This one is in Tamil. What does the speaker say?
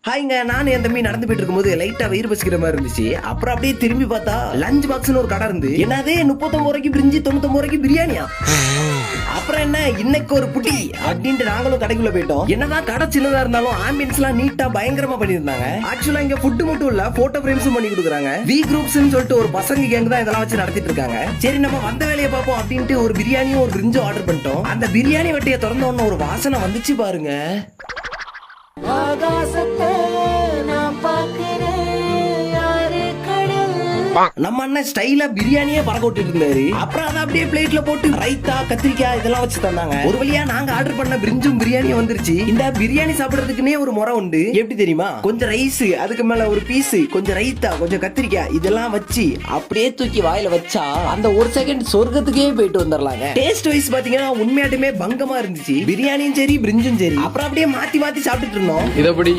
ஹாய்ங்க, நான் என் தம்பி நடந்து போயிட்டு இருக்கும்போது லைட்டா வயிறு பசிக்கிற மாதிரி இருந்துச்சு. அப்புறம் அப்படியே திரும்பி பார்த்தா லஞ்ச் பாக்ஸ்னு ஒரு கடை இருந்து, என்னதே 39 ரூபாய்க்கு பிரிஞ்சு 99 ரூபாய்க்கு பிரியாணியா. அப்புறம் என்ன இன்னைக்கு ஒரு புட்டி அப்படின்ட்டு நாங்களும் கடைக்குள்ள போயிட்டோம். என்னதான் கடை சின்னதா இருந்தாலும் ஆம்பியன்ஸ் எல்லாம் நீட்டா பயங்கரமா பண்ணிருந்தாங்க. ஆக்சுவலா இங்க ஃபுட் மட்டும் இல்ல, போட்டோ ஃப்ரேம்ஸும் பண்ணி கொடுக்குறாங்க. வி குரூப்ஸ்னு சொல்லிட்டு ஒரு பசங்க கேங் தான் இதெல்லாம் வச்சு நடத்திட்டு இருக்காங்க. சரி நம்ம வந்த வேலையை பார்ப்போம் அப்படின்ட்டு ஒரு பிரியாணியும் ஒரு பிரிஞ்சும் ஆர்டர் பண்ணிட்டோம். அந்த பிரியாணி வட்டியை திறந்த உடனே ஒரு வாசனை வந்துச்சு பாருங்க. ஆகாசத்தை நான் பார்க்கிறேன், யாரு கடல். நம்ம அண்ணன் ஸ்டைலா பிரியாணியே பறக்க விட்டுட்டு இருந்தாரு. அப்புறம் அதை அப்படியே பிளேட்ல போட்டு ரைத்தா கத்திரிக்காய் இதெல்லாம் வச்சு தந்தாங்க. ஒரு வழியா நாங்க ஆர்டர் பண்ண பிரிஞ்சும் பிரியாணியும் வந்துருச்சு. இந்த பிரியாணி சாப்பிடுறதுக்குன்னே ஒரு முறை உண்டு. எப்படி தெரியுமா? கொஞ்சம் ரைஸ், அதுக்கு மேல ஒரு பீஸ், கொஞ்சம் ரைத்தா, கொஞ்சம் கத்திரிக்காய் இதெல்லாம் வச்சு அப்படியே தூக்கி வாயில வச்சா அந்த ஒரு செகண்ட் சொர்க்கத்துக்கே போயிட்டு வந்துடலாங்க. டேஸ்ட் வைஸ் பாத்தீங்கன்னா உண்மையாட்டுமே பங்கமா இருந்துச்சு. பிரியாணியும் சரி பிரிஞ்சும் சரி. அப்புறம் அப்படியே மாத்தி மாத்தி சாப்பிட்டுட்டு இருந்தோம். இதப்படி